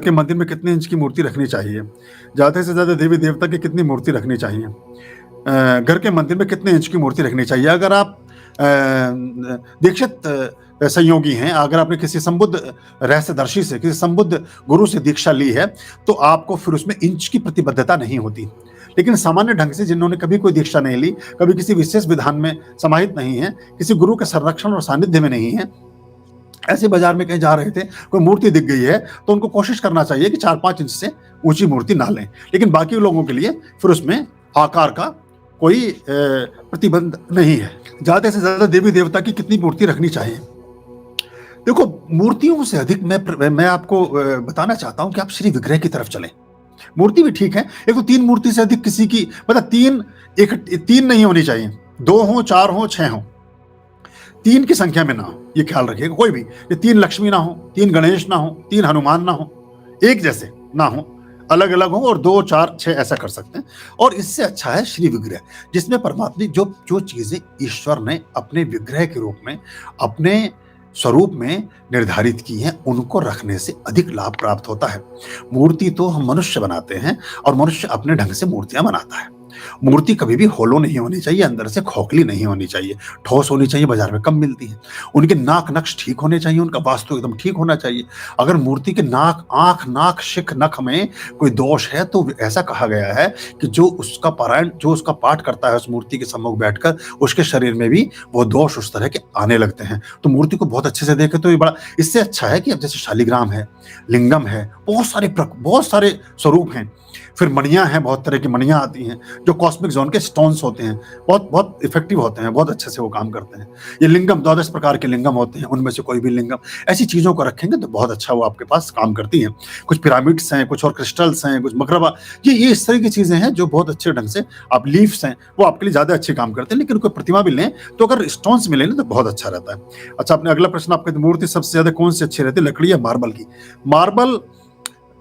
के मंदिर में कितने इंच की मूर्ति रखनी चाहिए? ज़्यादा से ज़्यादा देवी देवता की कितनी मूर्ति रखनी चाहिए? घर के मंदिर में कितने इंच की मूर्ति रखनी चाहिए? अगर आप दीक्षित संयोगी हैं, अगर आपने किसी संबुद्ध रहस्यदर्शी से, किसी संबुद्ध गुरु से दीक्षा ली है, तो आपको फिर उसमें इंच की प्रतिबद्धता नहीं होती। लेकिन सामान्य ढंग से जिन्होंने कभी कोई दीक्षा नहीं ली, कभी किसी विशेष विधान में समाहित नहीं है, किसी गुरु के संरक्षण और सानिध्य में नहीं है, ऐसे बाजार में कहीं जा रहे थे, कोई मूर्ति दिख गई है, तो उनको कोशिश करना चाहिए कि 4-5 इंच से ऊंची मूर्ति ना लें। लेकिन बाकी लोगों के लिए फिर उसमें आकार का कोई प्रतिबंध नहीं है। ज़्यादा से ज़्यादा देवी देवता की कितनी मूर्ति रखनी चाहिए? देखो, मूर्तियों से अधिक मैं आपको बताना चाहता हूं कि आप श्री विग्रह की तरफ चलें। मूर्ति भी ठीक है, एक तो 3 मूर्ति से अधिक किसी की, मतलब 3 नहीं होनी चाहिए, 2 हो, 4 हो, 6 हो, 3 की संख्या में ना हो, ये ख्याल रखिएगा। कोई भी, ये 3 लक्ष्मी ना हो, 3 गणेश ना हो, 3 हनुमान ना हो, एक जैसे ना हो, अलग अलग हो, और 2, 4, 6 ऐसा कर सकते हैं। और इससे अच्छा है श्री विग्रह, जिसमें परमात्मा जो जो चीजें ईश्वर ने अपने विग्रह के रूप में, अपने स्वरूप में निर्धारित की हैं, उनको रखने से अधिक लाभ प्राप्त होता है। मूर्ति तो हम मनुष्य बनाते हैं, और मनुष्य अपने ढंग से मूर्तियां बनाता है। मूर्ति कभी भी होलो नहीं होनी चाहिए, अंदर से खोखली नहीं होनी चाहिए, ठोस होनी चाहिए, बाजार में कम मिलती है। उनके नाक नक्श ठीक होने चाहिए, उनका वास्तु एकदम ठीक होना चाहिए। अगर मूर्ति के नाक, शिख, नख में कोई दोष है, तो ऐसा कहा गया है कि जो उसका पाठ करता है उस मूर्ति के सम्मुख बैठकर, उसके शरीर में भी वो दोष उस तरह के आने लगते हैं। तो मूर्ति को बहुत अच्छे से देखे तो ये बड़ा, इससे अच्छा है कि अब जैसे शालिग्राम है, लिंगम है, बहुत सारे स्वरूप हैं। फिर मणियां हैं, बहुत तरह की मणियां आती हैं जो कॉस्मिक जोन के स्टोन्स होते हैं, बहुत बहुत इफेक्टिव होते हैं, बहुत अच्छे से वो काम करते हैं। ये लिंगम 12 प्रकार के लिंगम होते हैं, उनमें से कोई भी लिंगम, ऐसी चीजों को रखेंगे तो बहुत अच्छा वो आपके पास काम करती हैं। कुछ पिरामिड्स हैं, कुछ और क्रिस्टल्स हैं, कुछ मकरबा, ये इस तरह की चीजें हैं जो बहुत अच्छे ढंग से, आप लीव्स हैं, वो आपके लिए ज्यादा अच्छे काम करते हैं। लेकिन कोई प्रतिमा भी लें तो अगर स्टोन्स मिले ना तो बहुत अच्छा रहता है। अच्छा, अपने अगला प्रश्न, आपके मूर्ति सबसे ज्यादा कौन सी अच्छी रहती है, लकड़ी या मार्बल की? मार्बल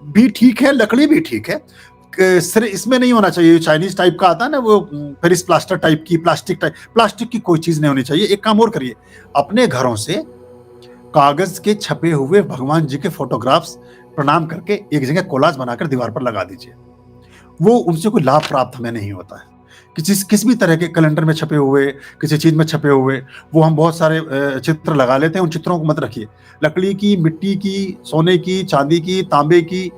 भी ठीक है, लकड़ी भी ठीक है। इसमें नहीं होना चाहिए चाइनीज टाइप का आता है ना, वो पेरिस प्लास्टर टाइप की, प्लास्टिक की कोई चीज नहीं होनी चाहिए। एक काम और करिए, अपने घरों से कागज के छपे हुए भगवान जी के फोटोग्राफ्स प्रणाम करके एक जगह कोलाज बनाकर दीवार पर लगा दीजिए। वो उनसे कोई लाभ प्राप्त हमें नहीं होता है। किस भी तरह के कैलेंडर में छपे हुए, किसी चीज में छपे हुए, वो हम बहुत सारे चित्र लगा लेते हैं, उन चित्रों को मत रखिए। लकड़ी की, मिट्टी की, सोने की, चांदी की, तांबे की,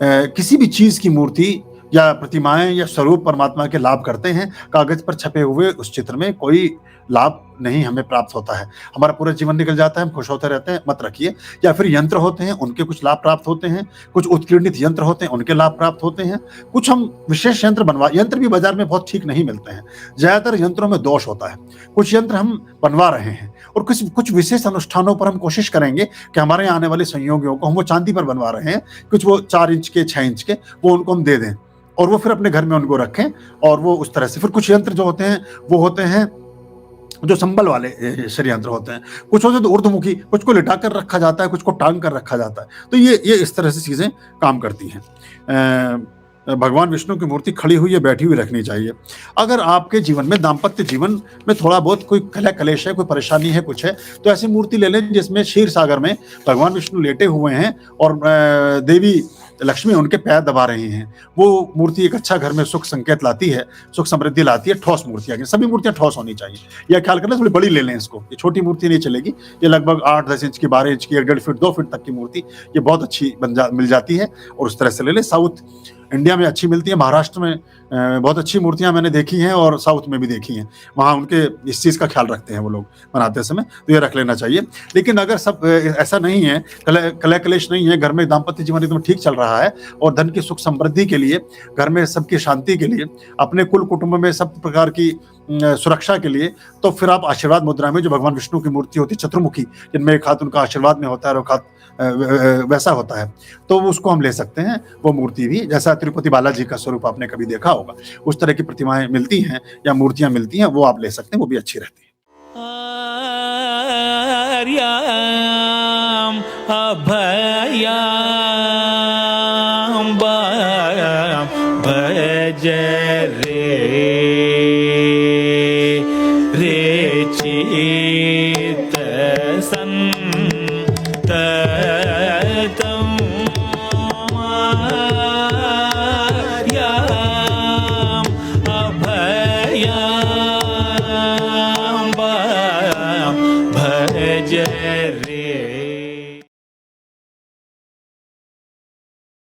किसी भी चीज की मूर्ति या प्रतिमाएं या स्वरूप परमात्मा के लाभ करते हैं। कागज पर छपे हुए उस चित्र में कोई लाभ नहीं हमें प्राप्त होता है, हमारा पूरा जीवन निकल जाता है, हम खुश होते रहते हैं, मत रखिए। या फिर यंत्र होते हैं, उनके कुछ लाभ प्राप्त होते हैं, कुछ उत्कीर्णित यंत्र होते हैं, उनके लाभ प्राप्त होते हैं। कुछ हम विशेष यंत्र भी बाजार में बहुत ठीक नहीं मिलते हैं, ज्यादातर यंत्रों में दोष होता है। कुछ यंत्र हम बनवा रहे हैं, और कुछ विशेष अनुष्ठानों पर हम कोशिश करेंगे कि हमारे यहाँ आने वाले संयोगियों को हम वो चांदी पर बनवा रहे हैं, कुछ वो 4 इंच के, 6 इंच के, वो उनको हम दे दें और वो फिर अपने घर में उनको रखें, और वो उस तरह से। फिर कुछ यंत्र जो होते हैं वो होते हैं जो संबल वाले षड्यंत्र होते हैं, कुछ होते हैं तो ऊर्ध्वमुखी, कुछ को लिटा कर रखा जाता है, कुछ को टांग कर रखा जाता है। तो ये इस तरह से चीजें काम करती हैं। भगवान विष्णु की मूर्ति खड़ी हुई या बैठी हुई रखनी चाहिए? अगर आपके जीवन में, दाम्पत्य जीवन में थोड़ा बहुत कोई कलह कलेश है, कोई परेशानी है, कुछ है, तो ऐसी मूर्ति ले लें जिसमें क्षीर सागर में भगवान विष्णु लेटे हुए हैं और देवी लक्ष्मी उनके पैर दबा रही हैं। वो मूर्ति एक अच्छा घर में सुख संकेत लाती है, सुख समृद्धि लाती है। ठोस मूर्तियां, सभी मूर्तियां ठोस होनी चाहिए, यह ख्याल करना। थोड़ी बड़ी ले लें इसको, ये छोटी मूर्ति नहीं चलेगी। ये लगभग 8-10 इंच की, 12 इंच की, 1.5 फीट, 2 फीट तक की मूर्ति ये बहुत अच्छी मिल जाती है, और उस तरह से ले लें। साउथ इंडिया में अच्छी मिलती है, महाराष्ट्र में बहुत अच्छी मूर्तियां मैंने देखी हैं, और साउथ में भी देखी हैं। वहाँ उनके इस चीज़ का ख्याल रखते हैं वो लोग बनाते समय, तो ये रख लेना चाहिए। लेकिन अगर सब ऐसा नहीं है, कलह कलेश नहीं है, घर में दाम्पत्य जीवन एकदम ठीक चल रहा है, और धन की सुख समृद्धि के लिए, घर में सबकी शांति के लिए, अपने कुल कुटुंब में सब प्रकार की सुरक्षा के लिए, तो फिर आप आशीर्वाद मुद्रा में जो भगवान विष्णु की मूर्ति होती है चतुर्मुखी, जिनमें एक हाथ उनका आशीर्वाद में होता है और एक हाथ वैसा होता है, तो उसको हम ले सकते हैं। वो मूर्ति भी, जैसा तिरुपति बालाजी का स्वरूप आपने कभी देखा होगा, उस तरह की प्रतिमाएं मिलती हैं या मूर्तियां मिलती हैं, वो आप ले सकते हैं, वो भी अच्छी रहती है। भज रे चित संततम जय